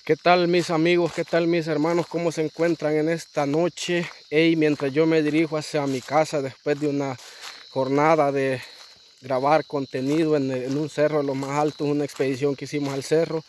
¿Qué tal mis amigos? ¿Qué tal mis hermanos? ¿Cómo se encuentran en esta noche? Mientras yo me dirijo hacia mi casa después de una jornada de grabar contenido en un cerro de los más altos, una expedición que hicimos al cerro,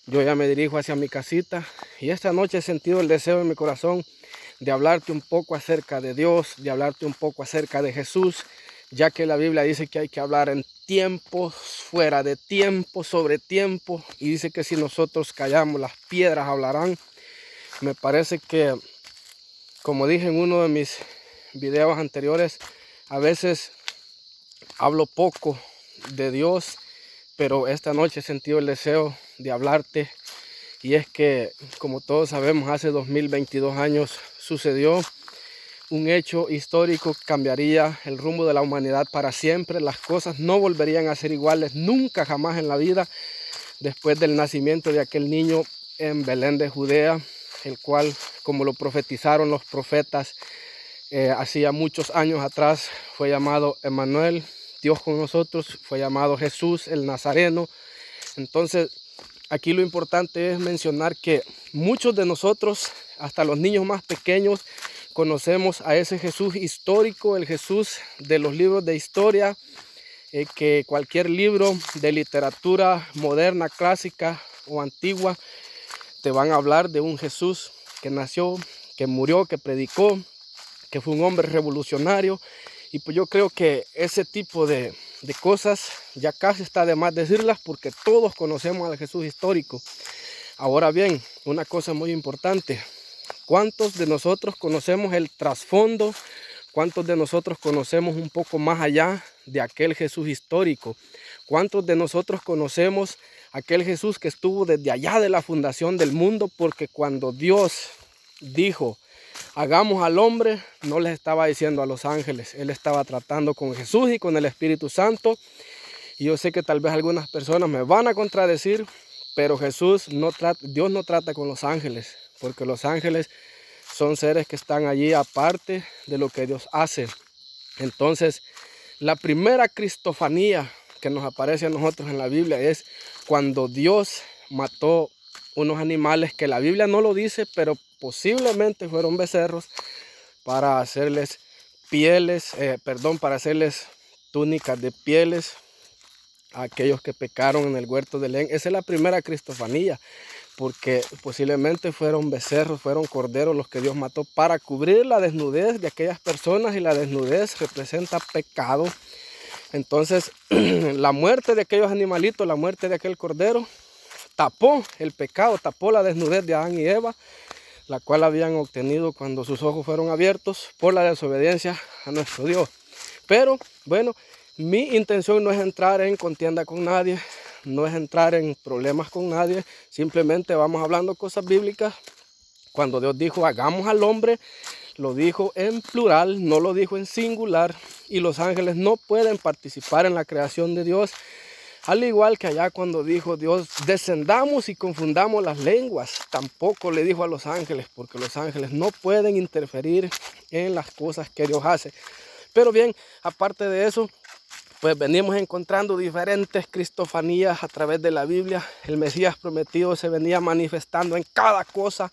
yo ya me dirijo hacia mi casita y esta noche he sentido el deseo en mi corazón de hablarte un poco acerca de Dios, de hablarte un poco acerca de Jesús, ya que la Biblia dice que hay que hablar en tiempos, fuera de tiempo, sobre tiempo, y dice que si nosotros callamos, las piedras hablarán. Me parece que, como dije en uno de mis videos anteriores, a veces hablo poco de Dios, pero esta noche he sentido el deseo de hablarte, y es que, como todos sabemos, hace 2022 años sucedió un hecho histórico que cambiaría el rumbo de la humanidad para siempre. Las cosas no volverían a ser iguales nunca jamás en la vida después del nacimiento de aquel niño en Belén de Judea, el cual, como lo profetizaron los profetas hacía muchos años atrás, fue llamado Emmanuel, Dios con nosotros, fue llamado Jesús el Nazareno. Entonces, aquí lo importante es mencionar que muchos de nosotros, hasta los niños más pequeños, conocemos a ese Jesús histórico, el Jesús de los libros de historia, que cualquier libro de literatura moderna, clásica o antigua, te van a hablar de un Jesús que nació, que murió, que predicó, que fue un hombre revolucionario. Y pues yo creo que ese tipo de cosas ya casi está de más decirlas, porque todos conocemos al Jesús histórico. Ahora bien, una cosa muy importante: ¿cuántos de nosotros conocemos el trasfondo? ¿Cuántos de nosotros conocemos un poco más allá de aquel Jesús histórico? ¿Cuántos de nosotros conocemos aquel Jesús que estuvo desde allá de la fundación del mundo? Porque cuando Dios dijo, hagamos al hombre, no les estaba diciendo a los ángeles. Él estaba tratando con Jesús y con el Espíritu Santo. Y yo sé que tal vez algunas personas me van a contradecir, pero Dios no trata con los ángeles, porque los ángeles son seres que están allí aparte de lo que Dios hace. Entonces, la primera cristofanía que nos aparece a nosotros en la Biblia es cuando Dios mató unos animales que la Biblia no lo dice, pero posiblemente fueron becerros, para hacerles para hacerles túnicas de pieles a aquellos que pecaron en el huerto de Edén. Esa es la primera cristofanía, porque posiblemente fueron becerros, fueron corderos los que Dios mató para cubrir la desnudez de aquellas personas, y la desnudez representa pecado. Entonces, la muerte de aquellos animalitos, la muerte de aquel cordero, tapó el pecado, tapó la desnudez de Adán y Eva, la cual habían obtenido cuando sus ojos fueron abiertos por la desobediencia a nuestro Dios. Pero bueno, mi intención no es entrar en contienda con nadie, no es entrar en problemas con nadie, simplemente vamos hablando cosas bíblicas. Cuando Dios dijo hagamos al hombre, lo dijo en plural, no lo dijo en singular, y los ángeles no pueden participar en la creación de Dios. Al igual que allá cuando dijo Dios, descendamos y confundamos las lenguas, tampoco le dijo a los ángeles, porque los ángeles no pueden interferir en las cosas que Dios hace. Pero bien, aparte de eso, pues venimos encontrando diferentes cristofanías a través de la Biblia. El Mesías prometido se venía manifestando en cada cosa.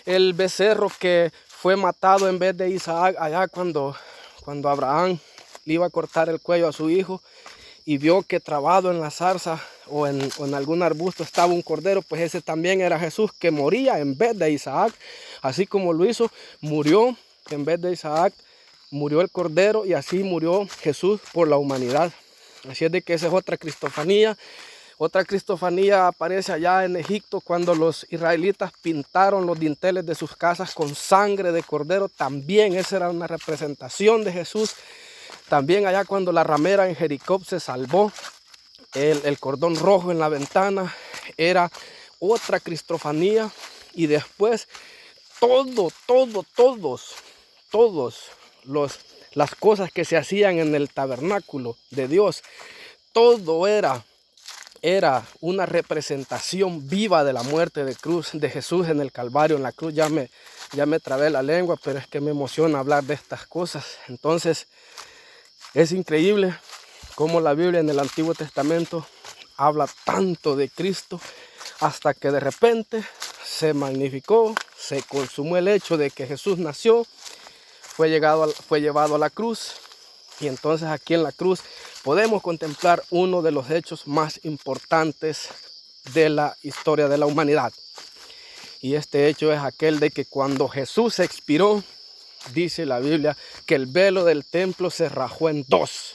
El becerro que fue matado en vez de Isaac, allá cuando Abraham le iba a cortar el cuello a su hijo, y vio que trabado en la zarza o en algún arbusto estaba un cordero, pues ese también era Jesús, que moría en vez de Isaac. Así como lo hizo, murió en vez de Isaac, murió el cordero, y así murió Jesús por la humanidad. Así es de que esa es otra cristofanía. Otra cristofanía aparece allá en Egipto, cuando los israelitas pintaron los dinteles de sus casas con sangre de cordero. También esa era una representación de Jesús. También allá cuando la ramera en Jericó se salvó, el cordón rojo en la ventana era otra cristofanía. Y después todos las cosas que se hacían en el tabernáculo de Dios, todo era una representación viva de la muerte de cruz de Jesús en el Calvario, en la cruz. Ya me trabé la lengua, pero es que me emociona hablar de estas cosas. Entonces, es increíble cómo la Biblia en el Antiguo Testamento habla tanto de Cristo, hasta que de repente se magnificó, se consumó el hecho de que Jesús nació, fue llevado a la cruz, y entonces aquí en la cruz podemos contemplar uno de los hechos más importantes de la historia de la humanidad. Y este hecho es aquel de que cuando Jesús expiró, dice la Biblia que el velo del templo se rajó en dos.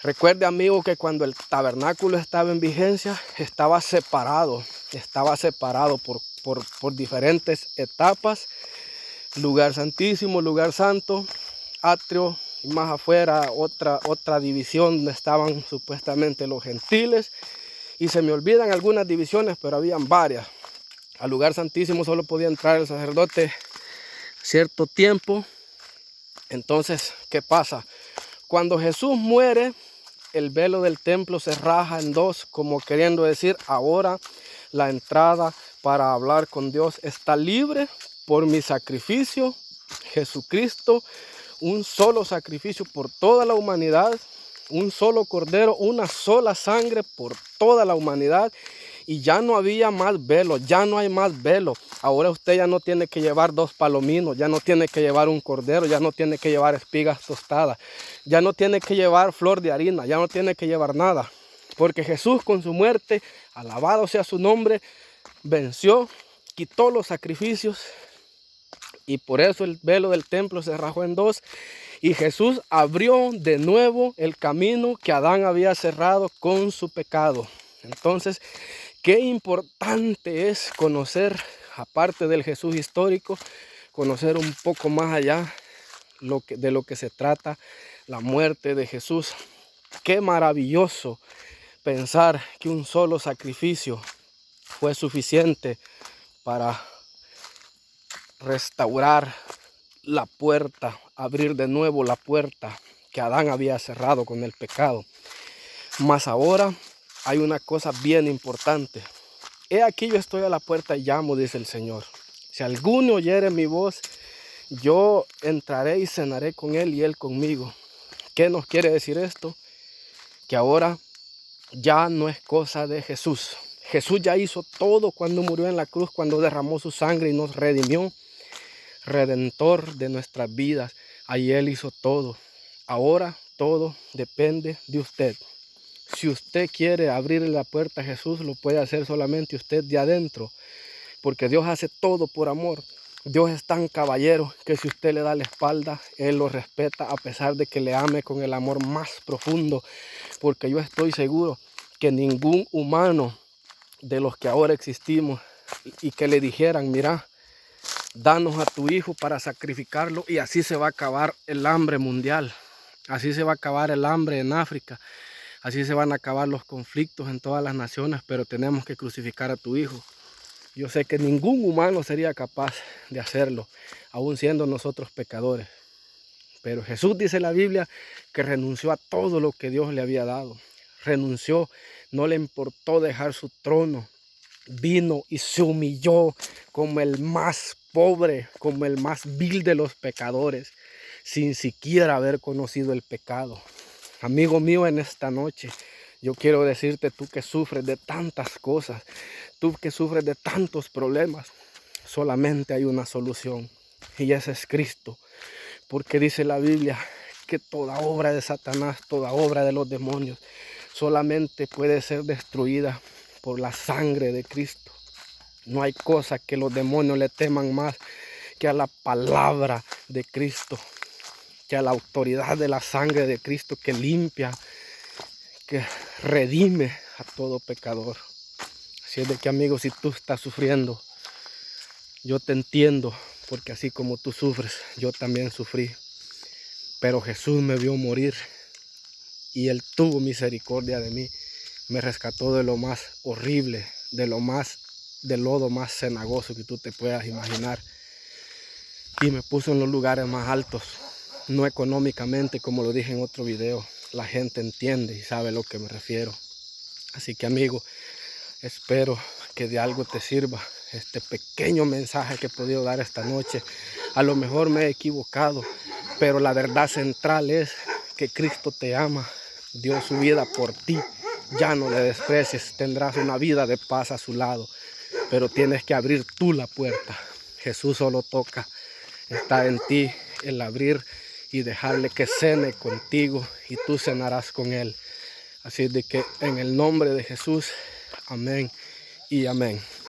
Recuerde, amigo, que cuando el tabernáculo estaba en vigencia, estaba separado por diferentes etapas: lugar santísimo, lugar santo, atrio, y más afuera otra división donde estaban supuestamente los gentiles. Y se me olvidan algunas divisiones, pero habían varias. Al lugar santísimo solo podía entrar el sacerdote cierto tiempo. Entonces, ¿qué pasa? Cuando Jesús muere, el velo del templo se raja en dos, como queriendo decir, ahora la entrada para hablar con Dios está libre por mi sacrificio. Jesucristo, un solo sacrificio por toda la humanidad, un solo cordero, una sola sangre por toda la humanidad. Y ya no había más velo, ya no hay más velo. Ahora usted ya no tiene que llevar 2 palominos, ya no tiene que llevar un cordero, ya no tiene que llevar espigas tostadas, ya no tiene que llevar flor de harina, ya no tiene que llevar nada. Porque Jesús con su muerte, alabado sea su nombre, venció, quitó los sacrificios, y por eso el velo del templo se rajó en dos. Y Jesús abrió de nuevo el camino que Adán había cerrado con su pecado. Entonces, qué importante es conocer, aparte del Jesús histórico, conocer un poco más allá de lo que se trata la muerte de Jesús. Qué maravilloso pensar que un solo sacrificio fue suficiente para restaurar la puerta, abrir de nuevo la puerta que Adán había cerrado con el pecado. Mas ahora hay una cosa bien importante. He aquí yo estoy a la puerta y llamo, dice el Señor. Si alguno oyere mi voz, yo entraré y cenaré con él y él conmigo. ¿Qué nos quiere decir esto? Que ahora ya no es cosa de Jesús. Jesús ya hizo todo cuando murió en la cruz, cuando derramó su sangre y nos redimió. Redentor de nuestras vidas. Ahí Él hizo todo. Ahora todo depende de usted. Si usted quiere abrirle la puerta a Jesús, lo puede hacer solamente usted de adentro, porque Dios hace todo por amor. Dios es tan caballero que si usted le da la espalda, Él lo respeta a pesar de que le ame con el amor más profundo, porque yo estoy seguro que ningún humano de los que ahora existimos y que le dijeran, mira, danos a tu hijo para sacrificarlo y así se va a acabar el hambre mundial, así se va a acabar el hambre en África, así se van a acabar los conflictos en todas las naciones, pero tenemos que crucificar a tu hijo. Yo sé que ningún humano sería capaz de hacerlo, aun siendo nosotros pecadores. Pero Jesús, dice la Biblia, que renunció a todo lo que Dios le había dado. Renunció, no le importó dejar su trono. Vino y se humilló como el más pobre, como el más vil de los pecadores, sin siquiera haber conocido el pecado. Amigo mío, en esta noche, yo quiero decirte, tú que sufres de tantas cosas, tú que sufres de tantos problemas, solamente hay una solución, y ese es Cristo. Porque dice la Biblia que toda obra de Satanás, toda obra de los demonios, solamente puede ser destruida por la sangre de Cristo. No hay cosa que los demonios le teman más que a la palabra de Cristo, que a la autoridad de la sangre de Cristo que limpia, que redime a todo pecador. Así es de que, amigo, si tú estás sufriendo, yo te entiendo, porque así como tú sufres, yo también sufrí. Pero Jesús me vio morir y Él tuvo misericordia de mí. Me rescató de lo más horrible, del lodo más cenagoso que tú te puedas imaginar. Y me puso en los lugares más altos, no económicamente, como lo dije en otro video. La gente entiende y sabe a lo que me refiero. Así que, amigo, espero que de algo te sirva este pequeño mensaje que he podido dar esta noche. A lo mejor me he equivocado, pero la verdad central es que Cristo te ama, dio su vida por ti, Ya no le desprecies, tendrás una vida de paz a su lado, pero tienes que abrir tú la puerta. Jesús solo toca, está en ti el abrir y dejarle que cene contigo y tú cenarás con él. Así de que en el nombre de Jesús, amén y amén.